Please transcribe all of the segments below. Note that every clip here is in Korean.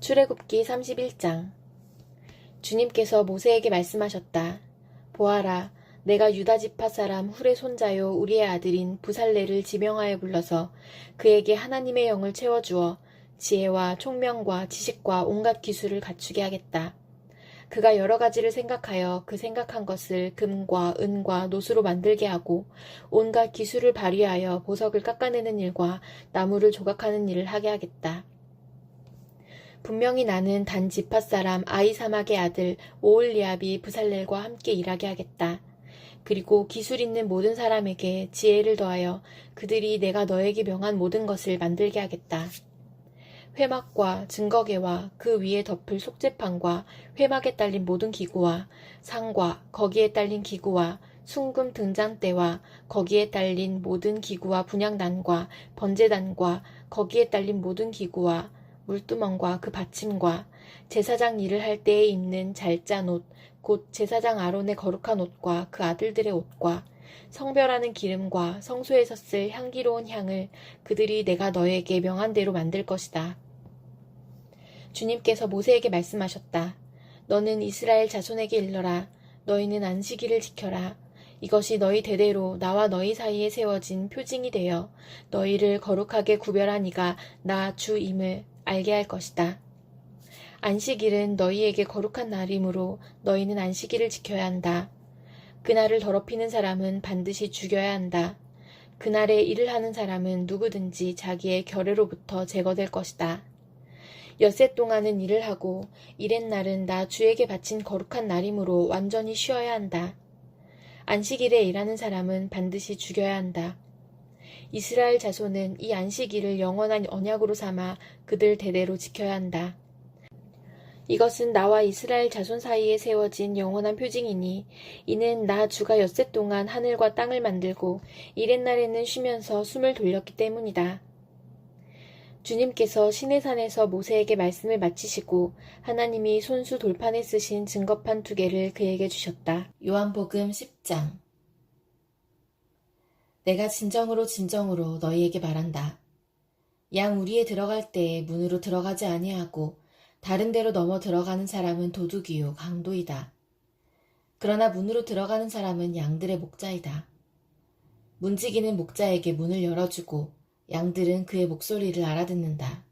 출애굽기 31장. 주님께서 모세에게 말씀하셨다. 보아라, 내가 유다 지파 사람 훌의 손자요 우리의 아들인 부살레를 지명하여 불러서 그에게 하나님의 영을 채워주어 지혜와 총명과 지식과 온갖 기술을 갖추게 하겠다. 그가 여러 가지를 생각하여 그 생각한 것을 금과 은과 노수로 만들게 하고 온갖 기술을 발휘하여 보석을 깎아내는 일과 나무를 조각하는 일을 하게 하겠다. 분명히 나는 단 지파 사람 아히사막의 아들 오홀리압이 부살렐과 함께 일하게 하겠다. 그리고 기술 있는 모든 사람에게 지혜를 더하여 그들이 내가 너에게 명한 모든 것을 만들게 하겠다. 회막과 증거계와 그 위에 덮을 속죄판과 회막에 딸린 모든 기구와 상과 거기에 딸린 기구와 순금 등잔대와 거기에 딸린 모든 기구와 분향단과 번제단과 거기에 딸린 모든 기구와 물두멍과 그 받침과 제사장 일을 할 때에 입는 잘짠 옷, 곧 제사장 아론의 거룩한 옷과 그 아들들의 옷과 성별하는 기름과 성소에서 쓸 향기로운 향을 그들이 내가 너에게 명한 대로 만들 것이다. 주님께서 모세에게 말씀하셨다. 너는 이스라엘 자손에게 일러라. 너희는 안식일을 지켜라. 이것이 너희 대대로 나와 너희 사이에 세워진 표징이 되어 너희를 거룩하게 구별한 이가 나 주임을 알게 할 것이다. 안식일은 너희에게 거룩한 날이므로 너희는 안식일을 지켜야 한다. 그날을 더럽히는 사람은 반드시 죽여야 한다. 그날에 일을 하는 사람은 누구든지 자기의 결례로부터 제거될 것이다. 엿새 동안은 일을 하고 이렛날은 나 주에게 바친 거룩한 날이므로 완전히 쉬어야 한다. 안식일에 일하는 사람은 반드시 죽여야 한다. 이스라엘 자손은 이 안식일을 영원한 언약으로 삼아 그들 대대로 지켜야 한다. 이것은 나와 이스라엘 자손 사이에 세워진 영원한 표징이니 이는 나 주가 엿새 동안 하늘과 땅을 만들고 이렛날에는 쉬면서 숨을 돌렸기 때문이다. 주님께서 시내산에서 모세에게 말씀을 마치시고 하나님이 손수 돌판에 쓰신 증거판 2개를 그에게 주셨다. 요한복음 10장. 내가 진정으로 진정으로 너희에게 말한다. 양 우리에 들어갈 때에 문으로 들어가지 아니하고 다른 데로 넘어 들어가는 사람은 도둑이요 강도이다. 그러나 문으로 들어가는 사람은 양들의 목자이다. 문지기는 목자에게 문을 열어주고 양들은 그의 목소리를 알아듣는다.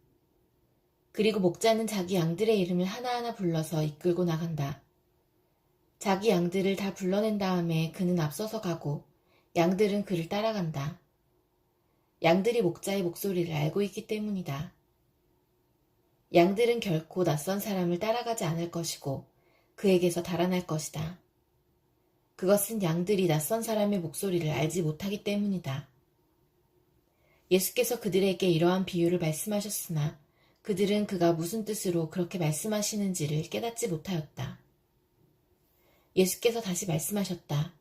그리고 목자는 자기 양들의 이름을 하나하나 불러서 이끌고 나간다. 자기 양들을 다 불러낸 다음에 그는 앞서서 가고 양들은 그를 따라간다. 양들이 목자의 목소리를 알고 있기 때문이다. 양들은 결코 낯선 사람을 따라가지 않을 것이고 그에게서 달아날 것이다. 그것은 양들이 낯선 사람의 목소리를 알지 못하기 때문이다. 예수께서 그들에게 이러한 비유를 말씀하셨으나 그들은 그가 무슨 뜻으로 그렇게 말씀하시는지를 깨닫지 못하였다. 예수께서 다시 말씀하셨다.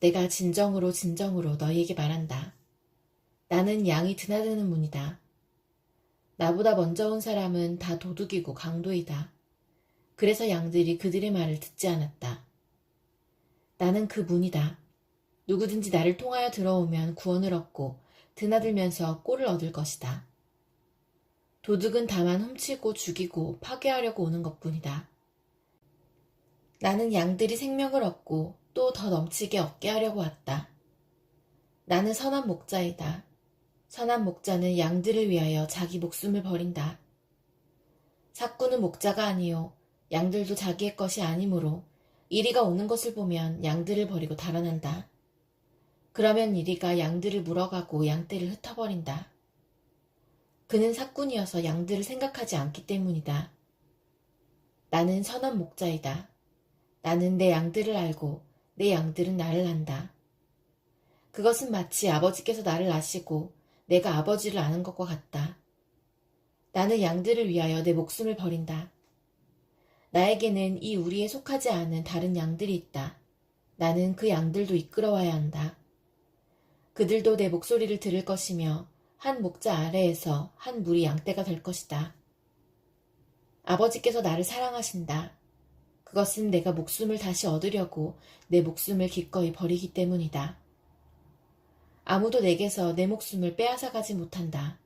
내가 진정으로 진정으로 너희에게 말한다. 나는 양이 드나드는 문이다. 나보다 먼저 온 사람은 다 도둑이고 강도이다. 그래서 양들이 그들의 말을 듣지 않았다. 나는 그 문이다. 누구든지 나를 통하여 들어오면 구원을 얻고 드나들면서 꼴을 얻을 것이다. 도둑은 다만 훔치고 죽이고 파괴하려고 오는 것뿐이다. 나는 양들이 생명을 얻고 또 더 넘치게 얻게 하려고 왔다. 나는 선한 목자이다. 선한 목자는 양들을 위하여 자기 목숨을 버린다. 삭구는 목자가 아니요 양들도 자기의 것이 아니므로 이리가 오는 것을 보면 양들을 버리고 달아난다. 그러면 이리가 양들을 물어가고 양떼를 흩어버린다. 그는 삭군이어서 양들을 생각하지 않기 때문이다. 나는 선한 목자이다. 나는 내 양들을 알고 내 양들은 나를 안다. 그것은 마치 아버지께서 나를 아시고 내가 아버지를 아는 것과 같다. 나는 양들을 위하여 내 목숨을 버린다. 나에게는 이 우리에 속하지 않은 다른 양들이 있다. 나는 그 양들도 이끌어와야 한다. 그들도 내 목소리를 들을 것이며 한 목자 아래에서 한 무리 양떼가 될 것이다. 아버지께서 나를 사랑하신다. 그것은 내가 목숨을 다시 얻으려고 내 목숨을 기꺼이 버리기 때문이다. 아무도 내게서 내 목숨을 빼앗아가지 못한다.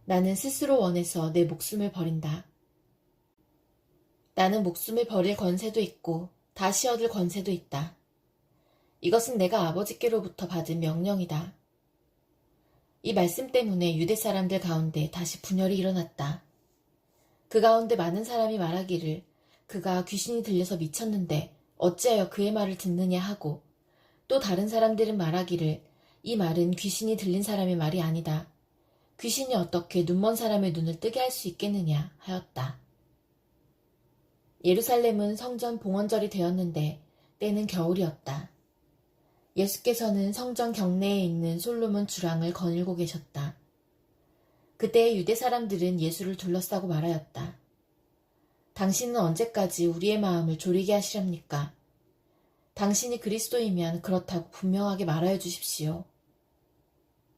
나는 스스로 원해서 내 목숨을 버린다. 나는 목숨을 버릴 권세도 있고 다시 얻을 권세도 있다. 이것은 내가 아버지께로부터 받은 명령이다. 이 말씀 때문에 유대 사람들 가운데 다시 분열이 일어났다. 그 가운데 많은 사람이 말하기를 그가 귀신이 들려서 미쳤는데 어찌하여 그의 말을 듣느냐 하고, 또 다른 사람들은 말하기를 이 말은 귀신이 들린 사람의 말이 아니다. 귀신이 어떻게 눈먼 사람의 눈을 뜨게 할 수 있겠느냐 하였다. 예루살렘은 성전 봉헌절이 되었는데 때는 겨울이었다. 예수께서는 성전 경내에 있는 솔로몬 주랑을 거닐고 계셨다. 그때 유대 사람들은 예수를 둘러싸고 말하였다. 당신은 언제까지 우리의 마음을 졸이게 하시렵니까? 당신이 그리스도이면 그렇다고 분명하게 말하여 주십시오.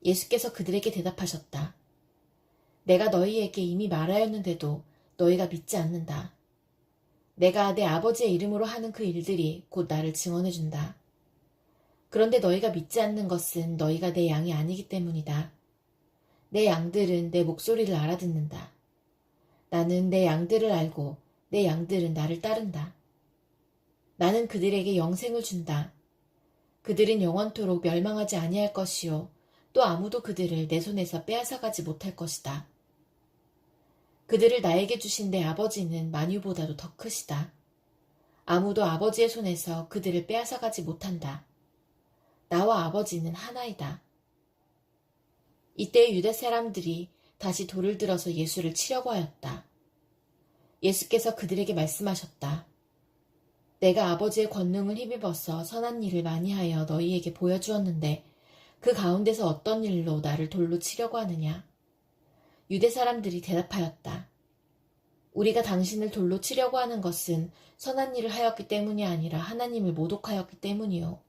예수께서 그들에게 대답하셨다. 내가 너희에게 이미 말하였는데도 너희가 믿지 않는다. 내가 내 아버지의 이름으로 하는 그 일들이 곧 나를 증언해준다. 그런데 너희가 믿지 않는 것은 너희가 내 양이 아니기 때문이다. 내 양들은 내 목소리를 알아듣는다. 나는 내 양들을 알고 내 양들은 나를 따른다. 나는 그들에게 영생을 준다. 그들은 영원토록 멸망하지 아니할 것이요 또 아무도 그들을 내 손에서 빼앗아가지 못할 것이다. 그들을 나에게 주신 내 아버지는 만유보다도 더 크시다. 아무도 아버지의 손에서 그들을 빼앗아가지 못한다. 나와 아버지는 하나이다. 이때 유대 사람들이 다시 돌을 들어서 예수를 치려고 하였다. 예수께서 그들에게 말씀하셨다. 내가 아버지의 권능을 힘입어서 선한 일을 많이 하여 너희에게 보여주었는데 그 가운데서 어떤 일로 나를 돌로 치려고 하느냐? 유대 사람들이 대답하였다. 우리가 당신을 돌로 치려고 하는 것은 선한 일을 하였기 때문이 아니라 하나님을 모독하였기 때문이요.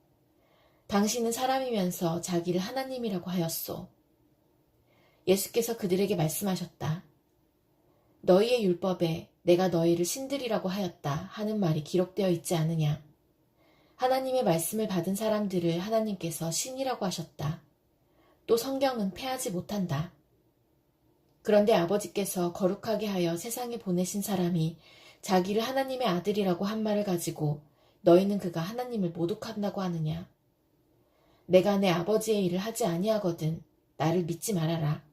당신은 사람이면서 자기를 하나님이라고 하였소. 예수께서 그들에게 말씀하셨다. 너희의 율법에 내가 너희를 신들이라고 하였다 하는 말이 기록되어 있지 않으냐. 하나님의 말씀을 받은 사람들을 하나님께서 신이라고 하셨다. 또 성경은 패하지 못한다. 그런데 아버지께서 거룩하게 하여 세상에 보내신 사람이 자기를 하나님의 아들이라고 한 말을 가지고 너희는 그가 하나님을 모독한다고 하느냐. 내가 내 아버지의 일을 하지 아니하거든 나를 믿지 말아라.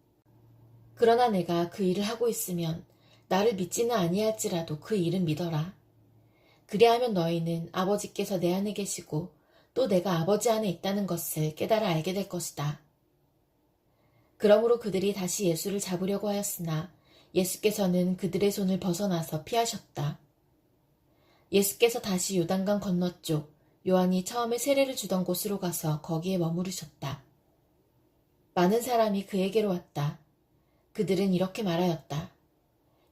그러나 내가 그 일을 하고 있으면 나를 믿지는 아니할지라도 그 일은 믿어라. 그리하면 너희는 아버지께서 내 안에 계시고 또 내가 아버지 안에 있다는 것을 깨달아 알게 될 것이다. 그러므로 그들이 다시 예수를 잡으려고 하였으나 예수께서는 그들의 손을 벗어나서 피하셨다. 예수께서 다시 요단강 건너쪽 요한이 처음에 세례를 주던 곳으로 가서 거기에 머무르셨다. 많은 사람이 그에게로 왔다. 그들은 이렇게 말하였다.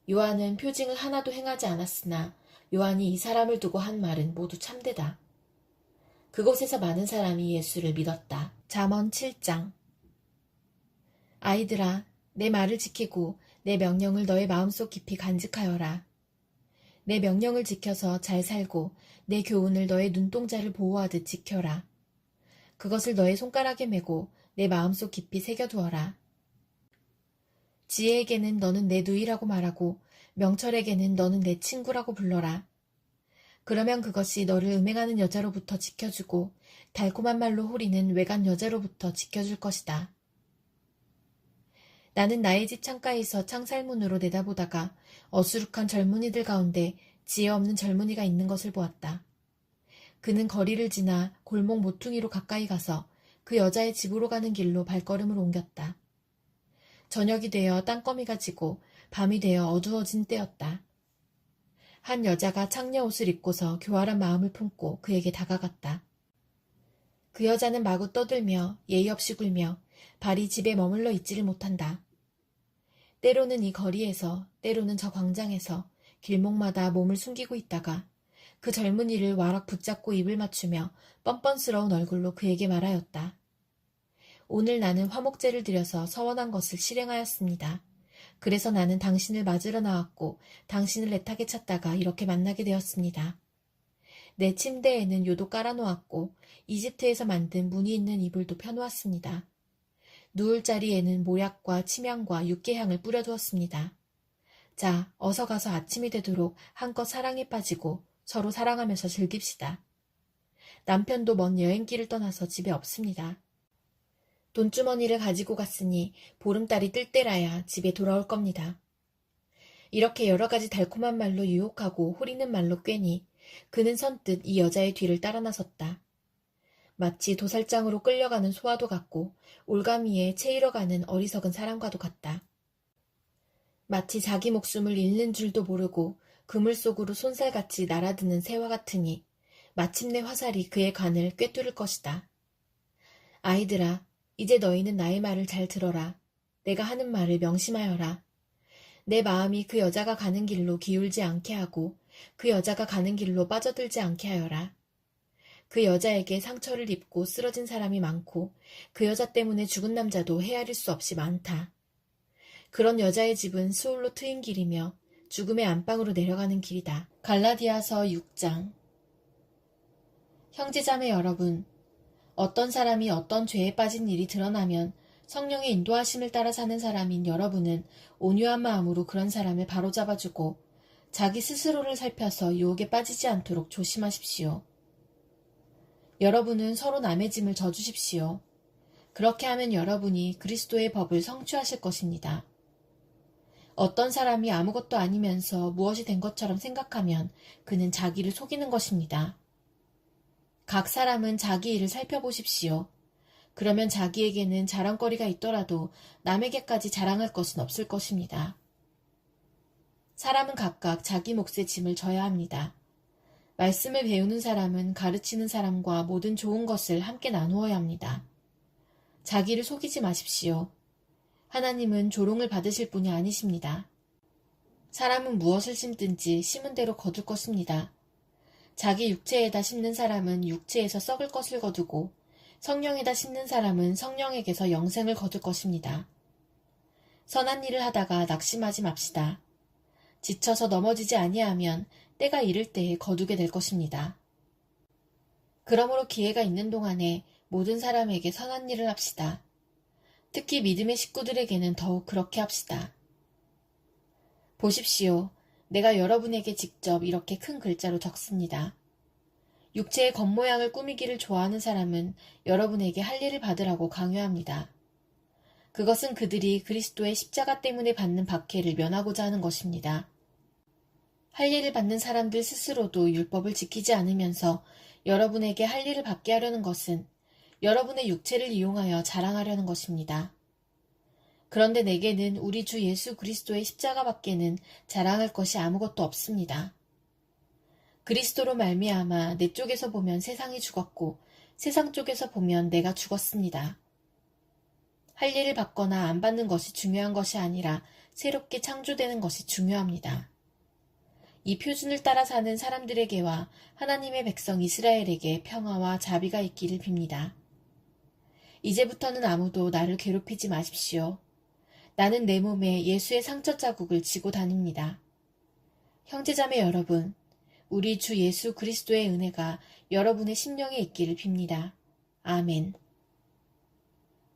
요한은 표징을 하나도 행하지 않았으나 요한이 이 사람을 두고 한 말은 모두 참되다. 그곳에서 많은 사람이 예수를 믿었다. 잠언 7장. 아이들아, 내 말을 지키고 내 명령을 너의 마음속 깊이 간직하여라. 내 명령을 지켜서 잘 살고 내 교훈을 너의 눈동자를 보호하듯 지켜라. 그것을 너의 손가락에 메고 내 마음속 깊이 새겨두어라. 지혜에게는 너는 내 누이라고 말하고 명철에게는 너는 내 친구라고 불러라. 그러면 그것이 너를 음행하는 여자로부터 지켜주고 달콤한 말로 호리는 외간 여자로부터 지켜줄 것이다. 나는 나의 집 창가에서 창살문으로 내다보다가 어수룩한 젊은이들 가운데 지혜 없는 젊은이가 있는 것을 보았다. 그는 거리를 지나 골목 모퉁이로 가까이 가서 그 여자의 집으로 가는 길로 발걸음을 옮겼다. 저녁이 되어 땅거미가 지고 밤이 되어 어두워진 때였다. 한 여자가 창녀 옷을 입고서 교활한 마음을 품고 그에게 다가갔다. 그 여자는 마구 떠들며 예의 없이 굴며 발이 집에 머물러 있지를 못한다. 때로는 이 거리에서 때로는 저 광장에서 길목마다 몸을 숨기고 있다가 그 젊은이를 와락 붙잡고 입을 맞추며 뻔뻔스러운 얼굴로 그에게 말하였다. 오늘 나는 화목제를 드려서 서원한 것을 실행하였습니다. 그래서 나는 당신을 맞으러 나왔고 당신을 애타게 찾다가 이렇게 만나게 되었습니다. 내 침대에는 요도 깔아놓았고 이집트에서 만든 무늬 있는 이불도 펴놓았습니다. 누울 자리에는 모약과 침향과 육개향을 뿌려두었습니다. 자, 어서 가서 아침이 되도록 한껏 사랑에 빠지고 서로 사랑하면서 즐깁시다. 남편도 먼 여행길을 떠나서 집에 없습니다. 돈주머니를 가지고 갔으니 보름달이 뜰 때라야 집에 돌아올 겁니다. 이렇게 여러 가지 달콤한 말로 유혹하고 호리는 말로 꿰니 그는 선뜻 이 여자의 뒤를 따라 나섰다. 마치 도살장으로 끌려가는 소와도 같고 올가미에 채이러가는 어리석은 사람과도 같다. 마치 자기 목숨을 잃는 줄도 모르고 그물 속으로 손살같이 날아드는 새와 같으니 마침내 화살이 그의 간을 꿰뚫을 것이다. 아이들아, 이제 너희는 나의 말을 잘 들어라. 내가 하는 말을 명심하여라. 내 마음이 그 여자가 가는 길로 기울지 않게 하고 그 여자가 가는 길로 빠져들지 않게 하여라. 그 여자에게 상처를 입고 쓰러진 사람이 많고 그 여자 때문에 죽은 남자도 헤아릴 수 없이 많다. 그런 여자의 집은 수올로 트인 길이며 죽음의 안방으로 내려가는 길이다. 갈라디아서 6장. 형제자매 여러분, 어떤 사람이 어떤 죄에 빠진 일이 드러나면 성령의 인도하심을 따라 사는 사람인 여러분은 온유한 마음으로 그런 사람을 바로잡아주고 자기 스스로를 살펴서 유혹에 빠지지 않도록 조심하십시오. 여러분은 서로 남의 짐을 져주십시오. 그렇게 하면 여러분이 그리스도의 법을 성취하실 것입니다. 어떤 사람이 아무것도 아니면서 무엇이 된 것처럼 생각하면 그는 자기를 속이는 것입니다. 각 사람은 자기 일을 살펴보십시오. 그러면 자기에게는 자랑거리가 있더라도 남에게까지 자랑할 것은 없을 것입니다. 사람은 각각 자기 몫의 짐을 져야 합니다. 말씀을 배우는 사람은 가르치는 사람과 모든 좋은 것을 함께 나누어야 합니다. 자기를 속이지 마십시오. 하나님은 조롱을 받으실 분이 아니십니다. 사람은 무엇을 심든지 심은 대로 거둘 것입니다. 자기 육체에다 심는 사람은 육체에서 썩을 것을 거두고 성령에다 심는 사람은 성령에게서 영생을 거둘 것입니다. 선한 일을 하다가 낙심하지 맙시다. 지쳐서 넘어지지 아니하면 때가 이를 때에 거두게 될 것입니다. 그러므로 기회가 있는 동안에 모든 사람에게 선한 일을 합시다. 특히 믿음의 식구들에게는 더욱 그렇게 합시다. 보십시오. 내가 여러분에게 직접 이렇게 큰 글자로 적습니다. 육체의 겉모양을 꾸미기를 좋아하는 사람은 여러분에게 할 일을 받으라고 강요합니다. 그것은 그들이 그리스도의 십자가 때문에 받는 박해를 면하고자 하는 것입니다. 할 일을 받는 사람들 스스로도 율법을 지키지 않으면서 여러분에게 할 일을 받게 하려는 것은 여러분의 육체를 이용하여 자랑하려는 것입니다. 그런데 내게는 우리 주 예수 그리스도의 십자가밖에는 자랑할 것이 아무것도 없습니다. 그리스도로 말미암아 내 쪽에서 보면 세상이 죽었고 세상 쪽에서 보면 내가 죽었습니다. 할 일을 받거나 안 받는 것이 중요한 것이 아니라 새롭게 창조되는 것이 중요합니다. 이 표준을 따라 사는 사람들에게와 하나님의 백성 이스라엘에게 평화와 자비가 있기를 빕니다. 이제부터는 아무도 나를 괴롭히지 마십시오. 나는 내 몸에 예수의 상처 자국을 지고 다닙니다. 형제자매 여러분, 우리 주 예수 그리스도의 은혜가 여러분의 심령에 있기를 빕니다. 아멘.